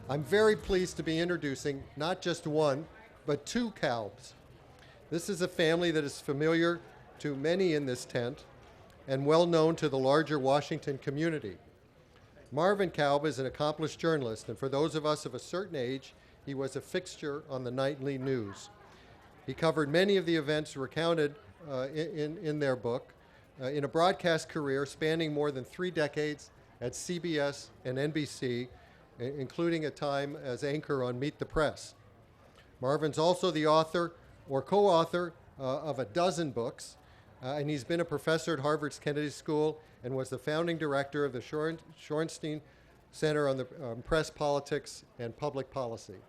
I'm very pleased to be introducing not just one, but two Kalbs. This is a family that is familiar to many in this tent and well known to the larger Washington community. Marvin Kalb is an accomplished journalist, and for those of us of a certain age, he was a fixture on the nightly news. He covered many of the events recounted in their book in a broadcast career spanning more than 3 decades at CBS and NBC, including a time as anchor on Meet the Press. Marvin's also the author or co-author of a dozen books, and he's been a professor at Harvard's Kennedy School and was the founding director of the Shorenstein Center on the Press, Politics, and Public Policy.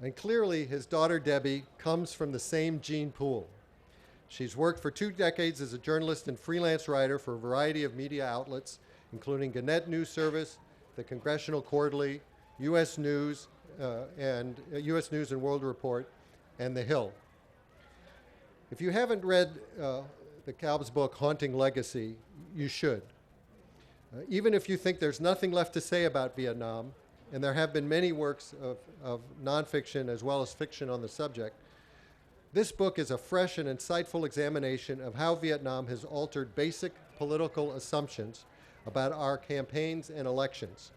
And clearly, his daughter Debbie comes from the same gene pool. She's worked for 2 decades as a journalist and freelance writer for a variety of media outlets, including Gannett News Service, the Congressional Quarterly, U.S. News and World Report, and The Hill. If you haven't read the Kalb's book, Haunting Legacy, you should. Even if you think there's nothing left to say about Vietnam, and there have been many works of nonfiction as well as fiction on the subject, this book is a fresh and insightful examination of how Vietnam has altered basic political assumptions about our campaigns and elections,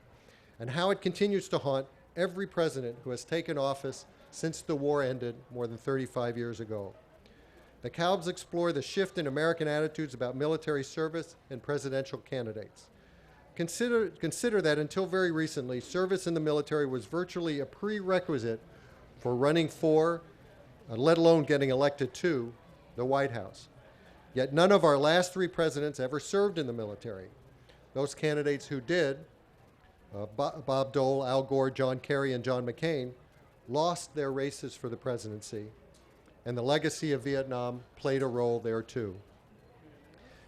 and how it continues to haunt every president who has taken office since the war ended more than 35 years ago. The Kalbs explore the shift in American attitudes about military service and presidential candidates. Consider that until very recently, service in the military was virtually a prerequisite for running for, let alone getting elected to, the White House. Yet none of our last 3 presidents ever served in the military. Those candidates who did, Bob Dole, Al Gore, John Kerry, and John McCain, lost their races for the presidency, and the legacy of Vietnam played a role there too.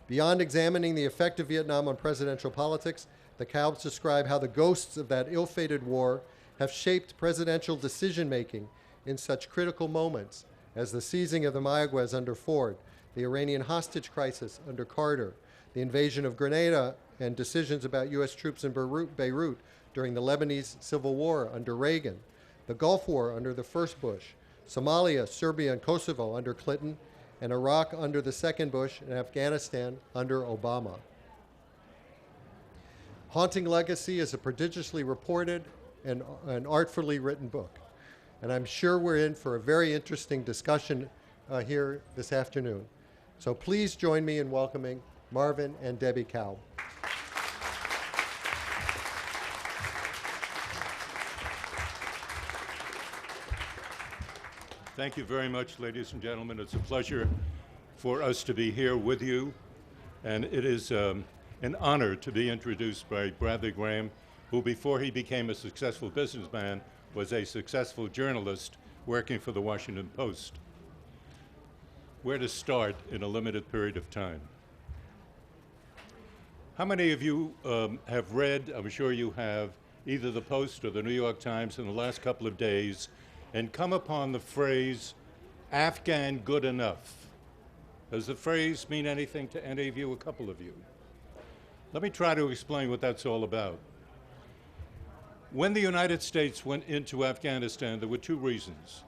Beyond examining the effect of Vietnam on presidential politics, the Kalbs describe how the ghosts of that ill-fated war have shaped presidential decision-making in such critical moments as the seizing of the Mayaguez under Ford, the Iranian hostage crisis under Carter, the invasion of Grenada, and decisions about U.S. troops in Beirut during the Lebanese Civil War under Reagan, the Gulf War under the first Bush, Somalia, Serbia, and Kosovo under Clinton, and Iraq under the second Bush, and Afghanistan under Obama. Haunting Legacy is a prodigiously reported and artfully written book, and I'm sure we're in for a very interesting discussion here this afternoon. So please join me in welcoming Marvin and Debbie Kalb. Thank you very much, ladies and gentlemen. It's a pleasure for us to be here with you, and it is an honor to be introduced by Bradley Graham, who before he became a successful businessman was a successful journalist working for the Washington Post. Where to start in a limited period of time? How many of you have read, I'm sure you have, either the Post or the New York Times in the last couple of days and come upon the phrase, Afghan good enough? Does the phrase mean anything to any of you, a couple of you? Let me try to explain what that's all about. When the United States went into Afghanistan, there were 2 reasons.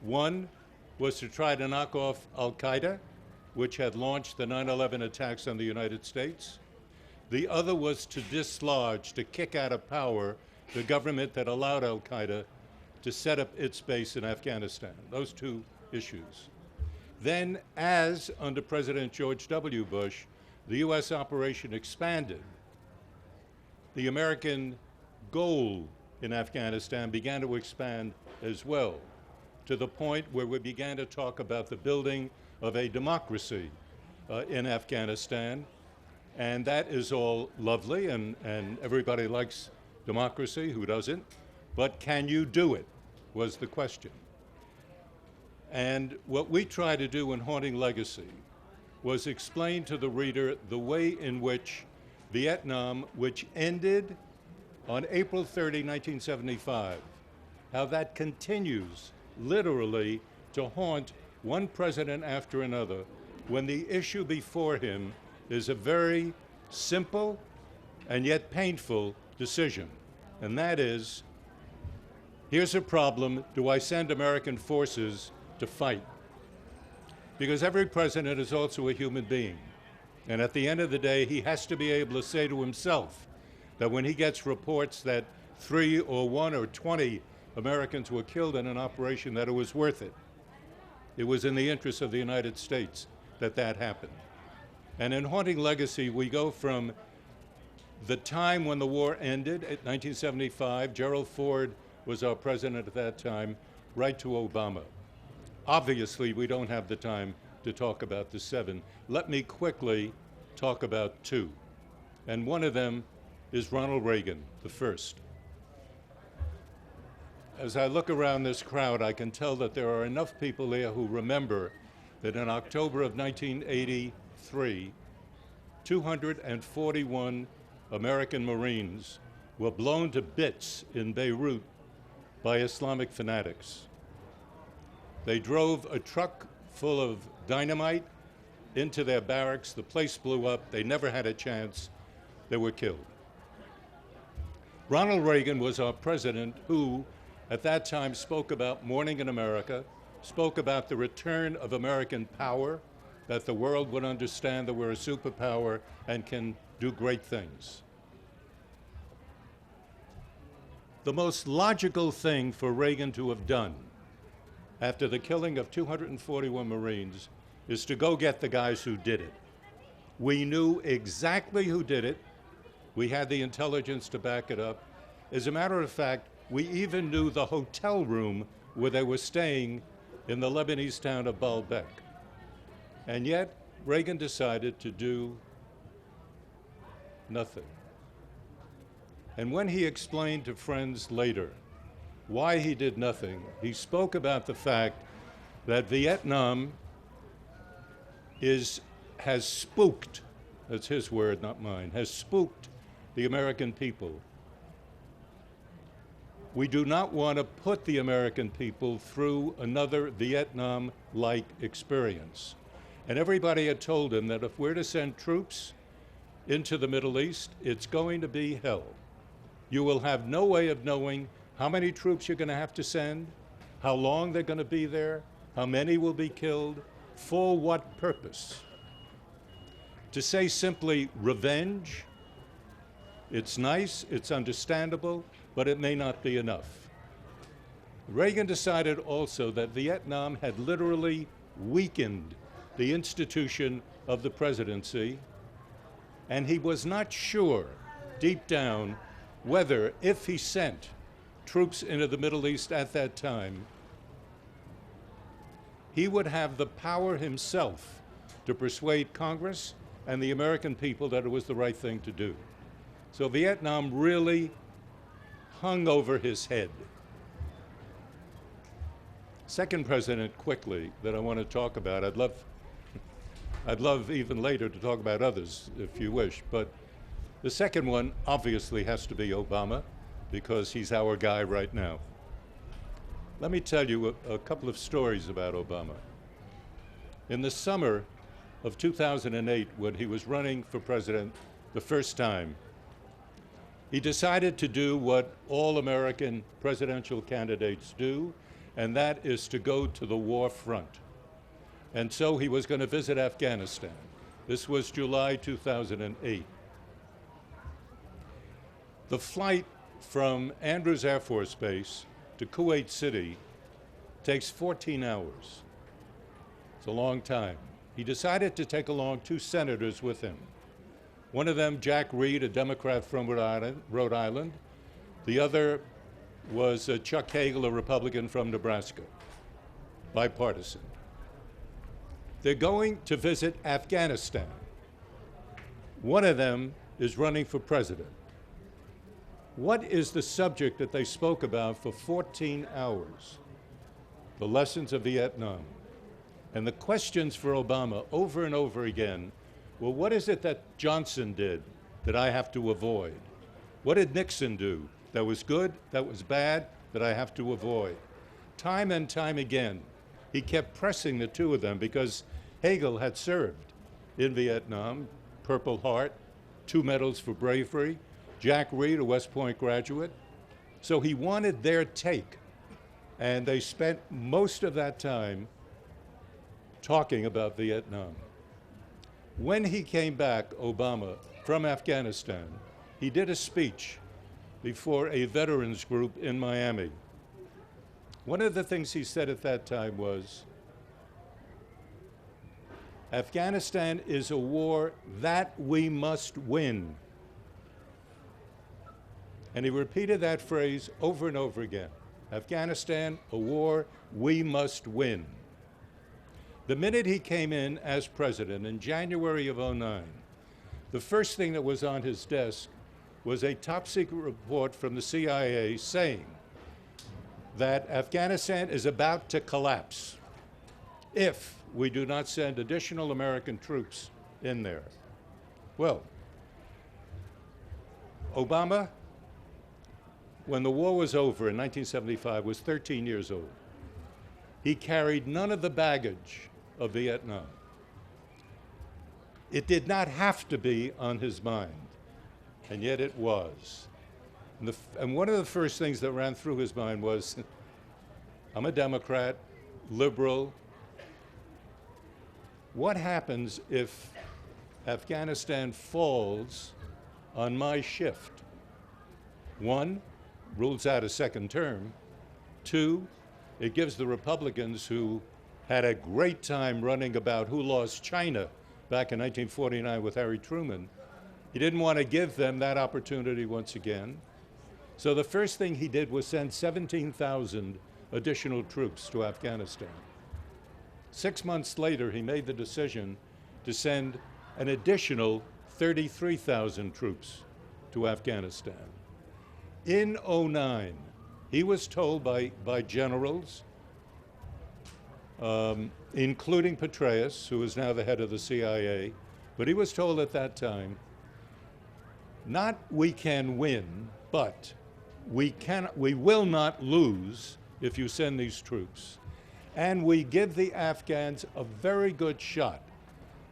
One was to try to knock off al-Qaeda, which had launched the 9/11 attacks on the United States. The other was to dislodge, to kick out of power, the government that allowed al-Qaeda to set up its base in Afghanistan. Those 2 issues. Then, as under President George W. Bush, the U.S. operation expanded, the American goal in Afghanistan began to expand as well, to the point where we began to talk about the building of a democracy in Afghanistan. And that is all lovely, and everybody likes democracy, who doesn't? But can you do it, was the question. And what we try to do in Haunting Legacy was explain to the reader the way in which Vietnam, which ended on April 30, 1975, how that continues literally to haunt one president after another when the issue before him is a very simple and yet painful decision. and that is, here's a problem: do I send American forces to fight? Because every president is also a human being. And at the end of the day, he has to be able to say to himself that when he gets reports that 3 or 1 or 20 Americans were killed in an operation, that it was worth it. It was in the interest of the United States that that happened. And in Haunting Legacy, we go from the time when the war ended, at 1975, Gerald Ford was our president at that time, right to Obama. Obviously, we don't have the time to talk about the 7. Let me quickly talk about 2. And one of them is Ronald Reagan, the first. As I look around this crowd, I can tell that there are enough people there who remember that in October of 1983, 241 American Marines were blown to bits in Beirut by Islamic fanatics. They drove a truck full of dynamite into their barracks. The place blew up. They never had a chance. They were killed. Ronald Reagan was our president who, at that time, spoke about morning in America, spoke about the return of American power, that the world would understand that we're a superpower and can do great things. The most logical thing for Reagan to have done after the killing of 241 Marines is to go get the guys who did it. We knew exactly who did it. We had the intelligence to back it up. As a matter of fact, we even knew the hotel room where they were staying in the Lebanese town of Baalbek. And yet, Reagan decided to do nothing. And when he explained to friends later why he did nothing, he spoke about the fact that Vietnam has spooked, that's his word, not mine, has spooked the American people. We do not want to put the American people through another Vietnam-like experience. And everybody had told him that if we're to send troops into the Middle East, it's going to be hell. You will have no way of knowing how many troops you're going to have to send, how long they're going to be there, how many will be killed, for what purpose. To say simply revenge, it's nice, it's understandable, but it may not be enough. Reagan decided also that Vietnam had literally weakened the institution of the presidency, and he was not sure, deep down, whether, if he sent troops into the Middle East at that time, he would have the power himself to persuade Congress and the American people that it was the right thing to do. So Vietnam really hung over his head. Second president, quickly, that I want to talk about, I'd love even later to talk about others if you wish, but the second one obviously has to be Obama, because he's our guy right now. Let me tell you a couple of stories about Obama. In the summer of 2008, when he was running for president the first time, he decided to do what all American presidential candidates do, and that is to go to the war front. And so he was going to visit Afghanistan. This was July 2008. The flight from Andrews Air Force Base to Kuwait City takes 14 hours. It's a long time. He decided to take along 2 senators with him. One of them, Jack Reed, a Democrat from Rhode Island. The other was Chuck Hagel, a Republican from Nebraska, bipartisan. They're going to visit Afghanistan. One of them is running for president. What is the subject that they spoke about for 14 hours? The lessons of Vietnam. And the questions for Obama over and over again, well, what is it that Johnson did that I have to avoid? What did Nixon do that was good, that was bad, that I have to avoid? Time and time again, he kept pressing the two of them because Hagel had served in Vietnam, Purple Heart, 2 medals for bravery. Jack Reed, a West Point graduate, So he wanted their take, and they spent most of that time talking about Vietnam. When he came back, Obama, from Afghanistan, he did a speech before a veterans group in Miami. One of the things he said at that time was, Afghanistan is a war that we must win. And he repeated that phrase over and over again. Afghanistan, a war we must win. The minute he came in as president in January of '09, the first thing that was on his desk was a top secret report from the CIA saying that Afghanistan is about to collapse if we do not send additional American troops in there. Well, Obama, when the war was over in 1975, was 13 years old. He carried none of the baggage of Vietnam. It did not have to be on his mind, and yet it was. And one of the first things that ran through his mind was, I'm a Democrat, liberal. What happens if Afghanistan falls on my shift? One, rules out a second term. Two, it gives the Republicans, who had a great time running about who lost China back in 1949 with Harry Truman, he didn't want to give them that opportunity once again. So the first thing he did was send 17,000 additional troops to Afghanistan. 6 months later, he made the decision to send an additional 33,000 troops to Afghanistan. In '09, he was told by generals, including Petraeus, who is now the head of the CIA, but he was told at that time, not we can win, but we will not lose if you send these troops. And we give the Afghans a very good shot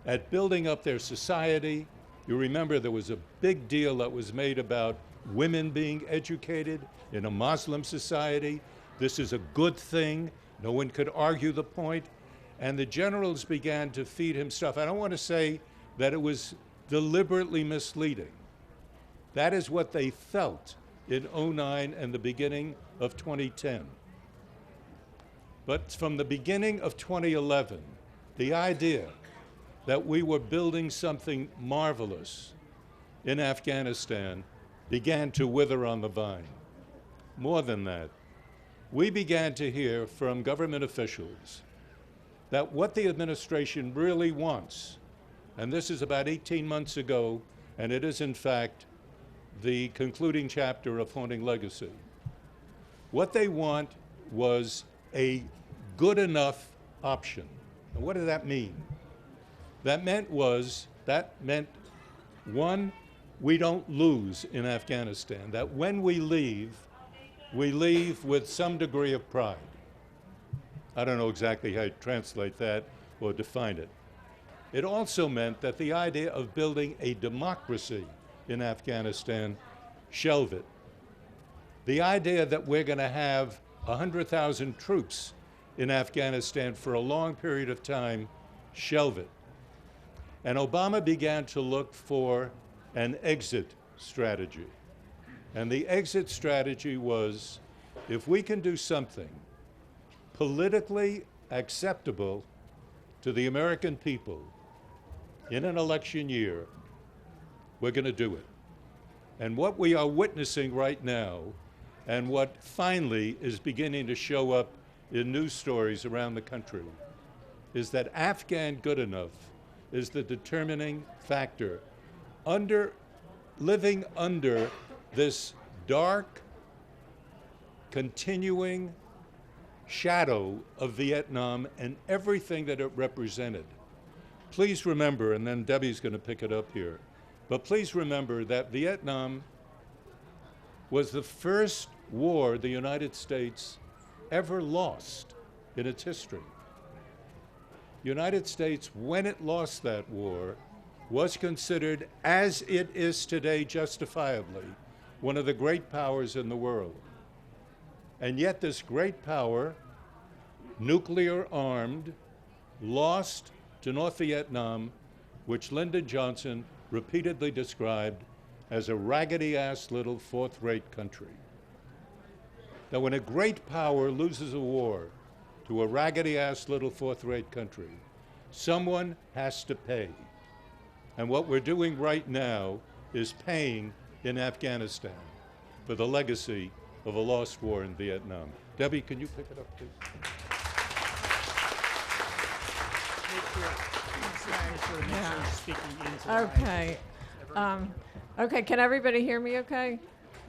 at building up their society. You remember there was a big deal that was made about women being educated in a Muslim society. This is a good thing. No one could argue the point. And the generals began to feed him stuff. I don't want to say that it was deliberately misleading. That is what they felt in '09 and the beginning of 2010. But from the beginning of 2011, the idea that we were building something marvelous in Afghanistan began to wither on the vine. More than that, we began to hear from government officials that what the administration really wants, and this is about 18 months ago, and it is in fact the concluding chapter of Haunting Legacy. What they want was a good enough option. And what did that mean? That meant, one, we don't lose in Afghanistan, that when we leave with some degree of pride. I don't know exactly how to translate that or define it. It also meant that the idea of building a democracy in Afghanistan, shelve it. The idea that we're going to have 100,000 troops in Afghanistan for a long period of time, shelve it. And Obama began to look for an exit strategy. And the exit strategy was, if we can do something politically acceptable to the American people in an election year, we're going to do it. And what we are witnessing right now, and what finally is beginning to show up in news stories around the country, is that Afghan good enough is the determining factor. Living under this dark, continuing shadow of Vietnam and everything that it represented. Please remember, and then Debbie's going to pick it up here, but please remember that Vietnam was the first war the United States ever lost in its history. The United States, when it lost that war, was considered, as it is today justifiably, one of the great powers in the world. And yet this great power, nuclear armed, lost to North Vietnam, which Lyndon Johnson repeatedly described as a raggedy-ass little fourth-rate country. Now, when a great power loses a war to a raggedy-ass little fourth-rate country, someone has to pay. And what we're doing right now is paying in Afghanistan for the legacy of a lost war in Vietnam. Debbie, can you pick it up, please? Okay. Okay, can everybody hear me okay?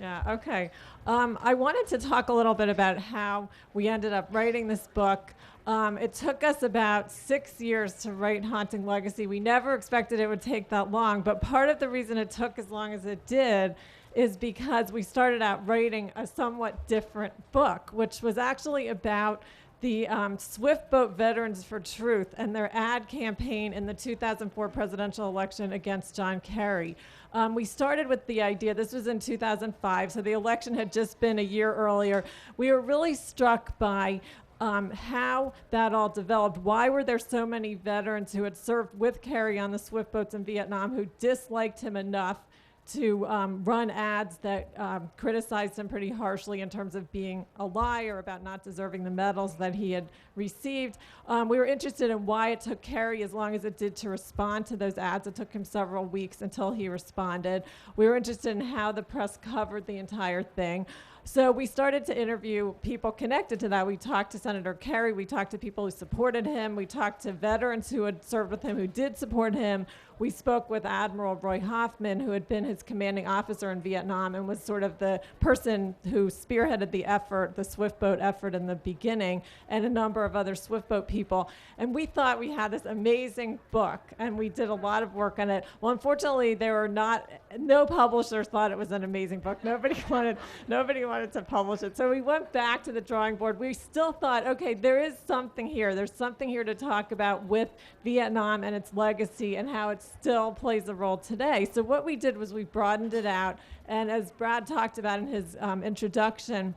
Yeah, okay. I wanted to talk a little bit about how we ended up writing this book. It took us about 6 years to write Haunting Legacy. We never expected it would take that long, but part of the reason it took as long as it did is because we started out writing a somewhat different book, which was actually about the Swift Boat Veterans for Truth and their ad campaign in the 2004 presidential election against John Kerry. We started with the idea, this was in 2005, so the election had just been a year earlier. We were really struck by how that all developed. Why were there so many veterans who had served with Kerry on the Swift boats in Vietnam who disliked him enough to run ads that criticized him pretty harshly in terms of being a liar, about not deserving the medals that he had received. We were interested in why it took Kerry as long as it did to respond to those ads. It took him several weeks until he responded. We were interested in how the press covered the entire thing. So we started to interview people connected to that. We talked to Senator Kerry. We talked to people who supported him. We talked to veterans who had served with him who did support him. We spoke with Admiral Roy Hoffman, who had been his commanding officer in Vietnam and was sort of the person who spearheaded the effort, the Swift boat effort in the beginning, and a number of other Swift boat people. And we thought we had this amazing book, and we did a lot of work on it. Well, unfortunately, no publishers thought it was an amazing book. Nobody wanted to publish it. So we went back to the drawing board. We still thought, okay, there is something here. There's something here to talk about with Vietnam and its legacy and how it still plays a role today. So what we did was we broadened it out. And as Brad talked about in his introduction,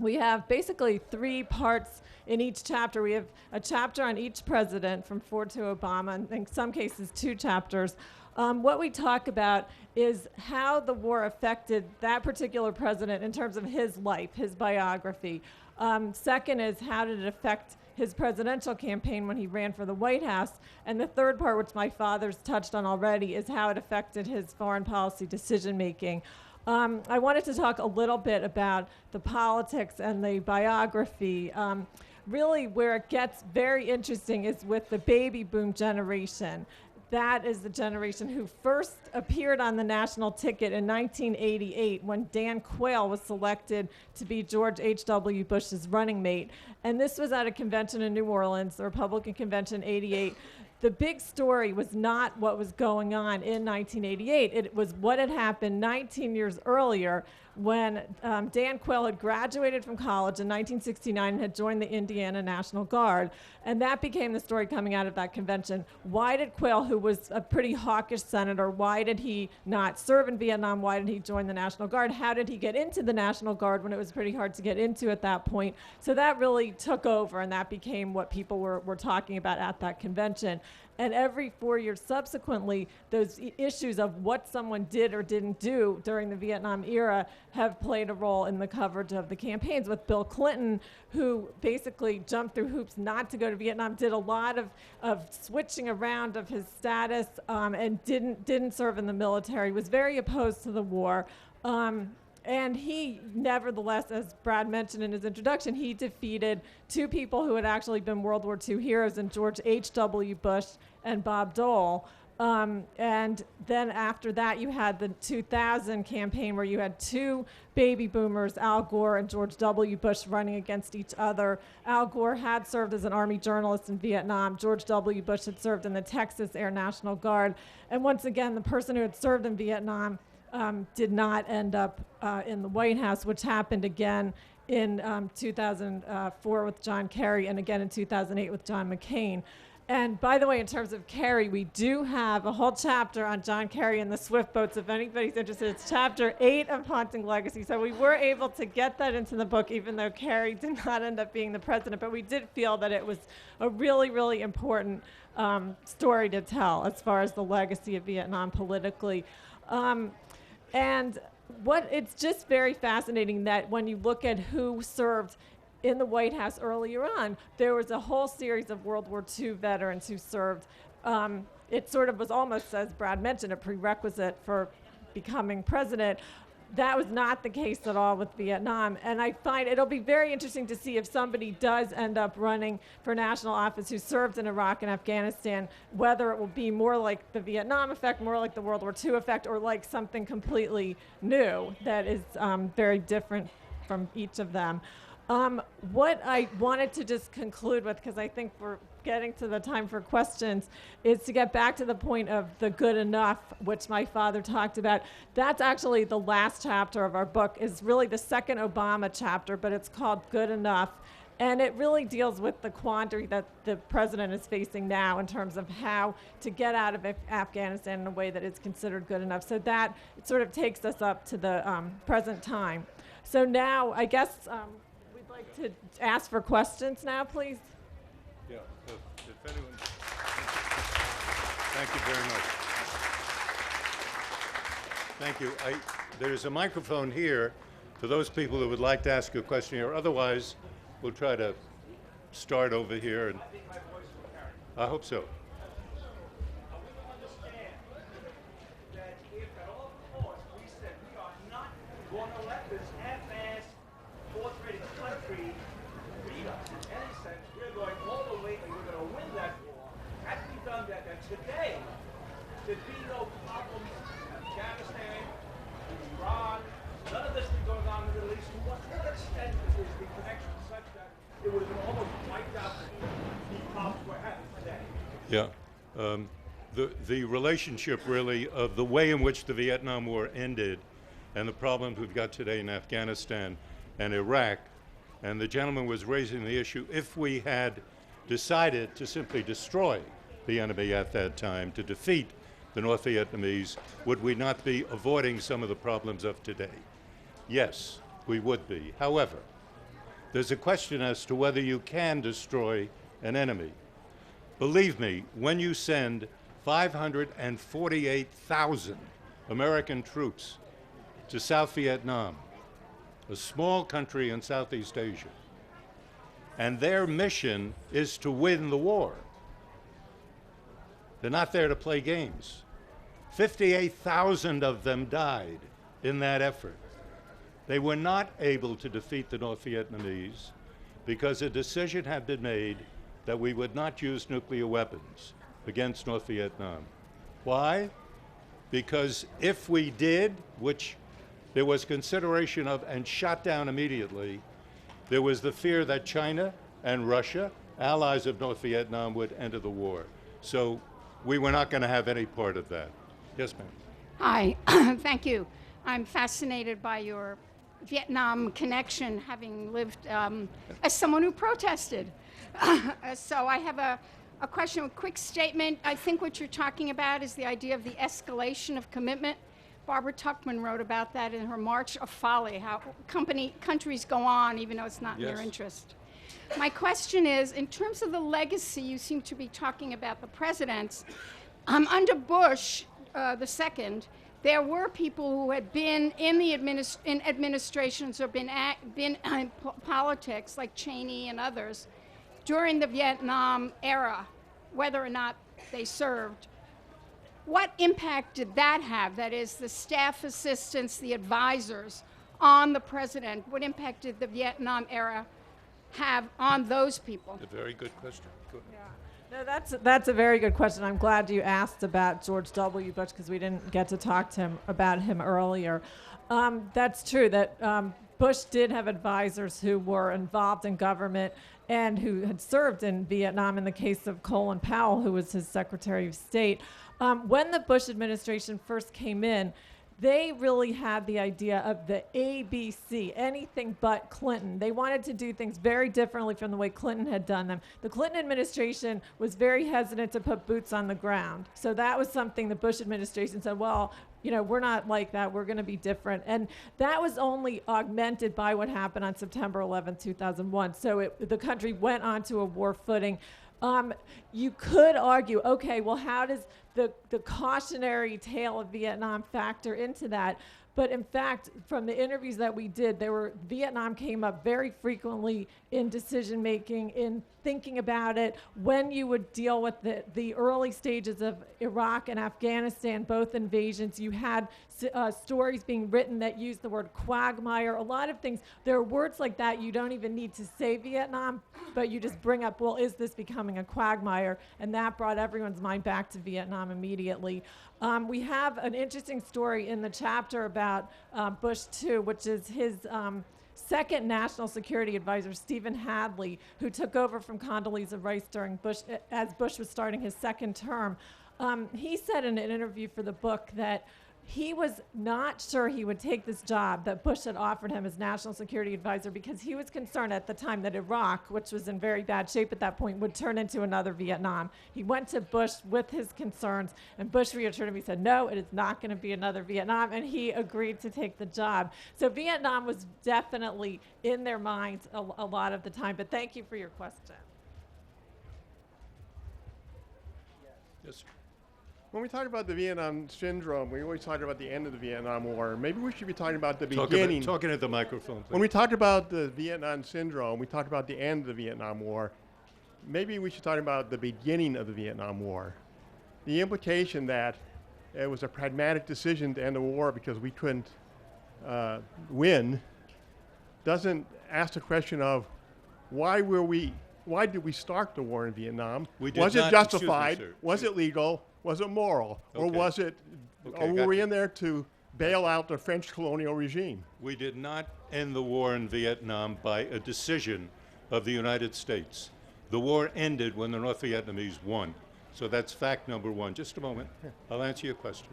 we have basically 3 parts in each chapter. We have a chapter on each president from Ford to Obama, and in some cases 2 chapters. What we talk about is how the war affected that particular president in terms of his life, his biography. Second is how did it affect his presidential campaign when he ran for the White House. And the third part, which my father's touched on already, is how it affected his foreign policy decision-making. I wanted to talk a little bit about the politics and the biography. Really, where it gets very interesting is with the baby boom generation. That is the generation who first appeared on the national ticket in 1988 when Dan Quayle was selected to be George H.W. Bush's running mate. And this was at a convention in New Orleans, the Republican Convention 88. The big story was not what was going on in 1988. It was what had happened 19 years earlier when Dan Quayle had graduated from college in 1969 and had joined the Indiana National Guard. And that became the story coming out of that convention. Why did Quayle, who was a pretty hawkish senator, why did he not serve in Vietnam? Why did he join the National Guard? How did he get into the National Guard when it was pretty hard to get into at that point? So that really took over, and that became what people were talking about at that convention. And every 4 years subsequently, those issues of what someone did or didn't do during the Vietnam era have played a role in the coverage of the campaigns, with Bill Clinton, who basically jumped through hoops not to go to Vietnam, did a lot of switching around of his status, and didn't serve in the military, was very opposed to the war. And he, nevertheless, as Brad mentioned in his introduction, he defeated 2 people who had actually been World War II heroes in George H.W. Bush and Bob Dole. And then after that, you had the 2000 campaign where you had 2 baby boomers, Al Gore and George W. Bush, running against each other. Al Gore had served as an Army journalist in Vietnam. George W. Bush had served in the Texas Air National Guard. And once again, the person who had served in Vietnam did not end up in the White House, which happened again in 2004 with John Kerry and again in 2008 with John McCain. And by the way, in terms of Kerry, we do have a whole chapter on John Kerry and the Swift boats. If anybody's interested, it's chapter 8 of Haunting Legacy. So we were able to get that into the book, even though Kerry did not end up being the president. But we did feel that it was a really, really important story to tell as far as the legacy of Vietnam politically. And it's just very fascinating that when you look at who served in the White House earlier on, there was a whole series of World War II veterans who served. It sort of was almost, as Brad mentioned, a prerequisite for becoming president. That was not the case at all with Vietnam. And I find it'll be very interesting to see if somebody does end up running for national office who served in Iraq and Afghanistan, whether it will be more like the Vietnam effect, more like the World War II effect, or like something completely new that is very different from each of them. What I wanted to just conclude with, because I think we're getting to the time for questions, is to get back to the point of the good enough, which my father talked about. That's actually the last chapter of our book, is really the second Obama chapter, but it's called Good Enough. And it really deals with the quandary that the president is facing now in terms of how to get out of Afghanistan in a way that is considered good enough. So that it sort of takes us up to the present time. So now, I guess, we'd like to ask for questions now, please. Yeah, if anyone. Thank you very much. Thank you. There's a microphone here for those people who would like to ask a question here. Otherwise, we'll try to start over here. And I hope so. Today, there'd be no problems in Afghanistan, in Iran, none of this thing going on in the Middle East. To what extent is the connection such that it would have been almost wiped out the problems we're having today? Yeah. The relationship really of the way in which the Vietnam War ended and the problems we've got today in Afghanistan and Iraq, and the gentleman was raising the issue, if we had decided to simply destroy the enemy at that time, to defeat the North Vietnamese, would we not be avoiding some of the problems of today? Yes, we would be. However, there's a question as to whether you can destroy an enemy. Believe me, when you send 548,000 American troops to South Vietnam, a small country in Southeast Asia, and their mission is to win the war, they're not there to play games. 58,000 of them died in that effort. They were not able to defeat the North Vietnamese because a decision had been made that we would not use nuclear weapons against North Vietnam. Why? Because if we did, which there was consideration of and shot down immediately, there was the fear that China and Russia, allies of North Vietnam, would enter the war. So we were not going to have any part of that. Yes, ma'am. Hi, thank you. I'm fascinated by your Vietnam connection, having lived as someone who protested. So I have a question, a quick statement. I think what you're talking about is the idea of the escalation of commitment. Barbara Tuchman wrote about that in her March of Folly, how countries go on even though it's not in their interest. My question is, in terms of the legacy, you seem to be talking about the presidents. Under Bush the second, there were people who had been in the administrations or been in politics, like Cheney and others, during the Vietnam era, whether or not they served. What impact did that have? That is, the staff assistants, the advisors on the president. What impact did the Vietnam era have on those people? A very good question. Go ahead. Yeah. No, that's a very good question. I'm glad you asked about George W. Bush because we didn't get to talk to him about him earlier. That's true that Bush did have advisors who were involved in government and who had served in Vietnam, in the case of Colin Powell, who was his Secretary of State. When the Bush administration first came in, they really had the idea of the ABC, anything but Clinton. They wanted to do things very differently from the way Clinton had done them. The Clinton administration was very hesitant to put boots on the ground. So that was something the Bush administration said, well, you know, we're not like that. We're going to be different. And that was only augmented by what happened on September 11, 2001. So the country went onto a war footing. You could argue, okay, well, how does the cautionary tale of Vietnam factor into that? But in fact, from the interviews that we did, Vietnam came up very frequently in decision making, in thinking about it. When you would deal with the early stages of Iraq and Afghanistan, both invasions, you had stories being written that used the word quagmire, a lot of things. There are words like that you don't even need to say Vietnam, but you just bring up, well, is this becoming a quagmire? And that brought everyone's mind back to Vietnam immediately. We have an interesting story in the chapter about Bush II, which is his second national security advisor, Stephen Hadley, who took over from Condoleezza Rice during as Bush was starting his second term. He said in an interview for the book that he was not sure he would take this job that Bush had offered him as national security advisor because he was concerned at the time that Iraq, which was in very bad shape at that point, would turn into another Vietnam. He went to Bush with his concerns, and Bush reassured him. He said, no, it is not going to be another Vietnam, and he agreed to take the job. So Vietnam was definitely in their minds a lot of the time, but thank you for your question. Yes, sir. When we talk about the Vietnam syndrome, we always talk about the end of the Vietnam War. Maybe we should be talking about the beginning. Talking at the microphone, please. When we talk about the Vietnam syndrome, we talk about the end of the Vietnam War. Maybe we should talk about the beginning of the Vietnam War. The implication that it was a pragmatic decision to end the war because we couldn't win doesn't ask the question of why did we start the war in Vietnam? Was it justified? Was it legal? Was it moral? Or was it, or were we in there to bail out the French colonial regime? We did not end the war in Vietnam by a decision of the United States. The war ended when the North Vietnamese won. So that's fact number one. Just a moment. I'll answer your question.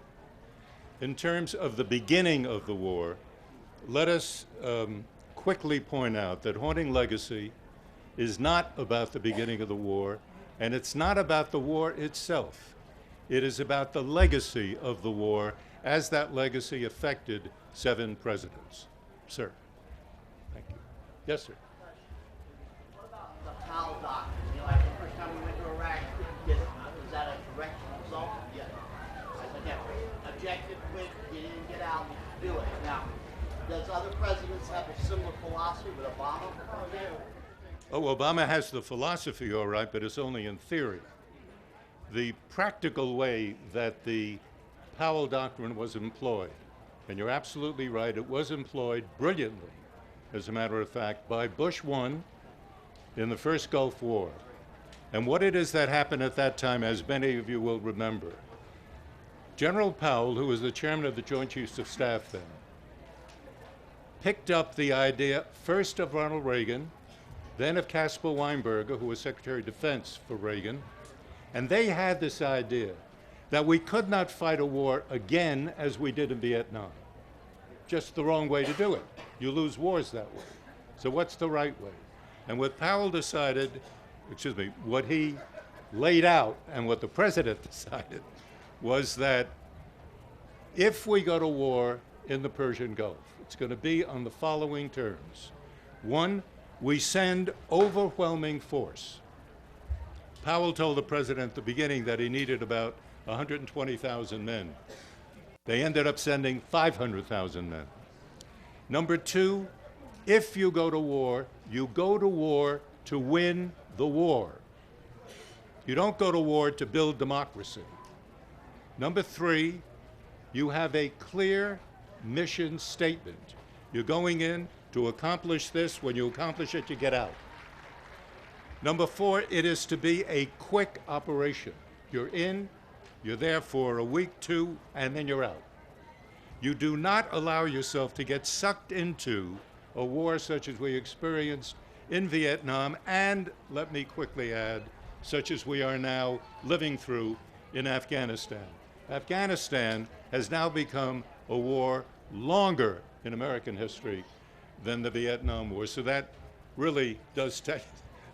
In terms of the beginning of the war, let us quickly point out that Haunting Legacy is not about the beginning of the war, and it's not about the war itself. It is about the legacy of the war as that legacy affected 7 presidents. Sir. Thank you. Yes, sir. What about the Powell doctrine? You know, like the first time we went to Iraq, was that a direct result of Vietnam? Again, objective, quick, get in, get out, do it. Now, does other presidents have a similar philosophy with Obama? Oh, Obama has the philosophy, all right, but it's only in theory. The practical way that the Powell Doctrine was employed, and you're absolutely right, it was employed brilliantly, as a matter of fact, by Bush I in the first Gulf War. And what it is that happened at that time, as many of you will remember, General Powell, who was the chairman of the Joint Chiefs of Staff then, picked up the idea first of Ronald Reagan, then of Caspar Weinberger, who was Secretary of Defense for Reagan, and they had this idea that we could not fight a war again as we did in Vietnam. Just the wrong way to do it. You lose wars that way. So what's the right way? And what Powell decided, what he laid out and what the president decided was that if we go to war in the Persian Gulf, it's going to be on the following terms. 1, we send overwhelming force. Powell told the president at the beginning that he needed about 120,000 men. They ended up sending 500,000 men. Number 2, if you go to war to win the war. You don't go to war to build democracy. Number 3, you have a clear mission statement. You're going in to accomplish this. When you accomplish it, you get out. Number 4, it is to be a quick operation. You're in, you're there for a week, 2, and then you're out. You do not allow yourself to get sucked into a war such as we experienced in Vietnam, and let me quickly add, such as we are now living through in Afghanistan. Afghanistan has now become a war longer in American history than the Vietnam War. So that really does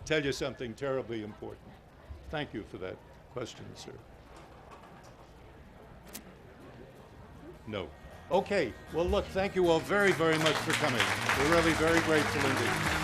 tell you something terribly important. Thank you for that question, sir. No. Okay, well look, thank you all very, very much for coming. We're really very grateful indeed.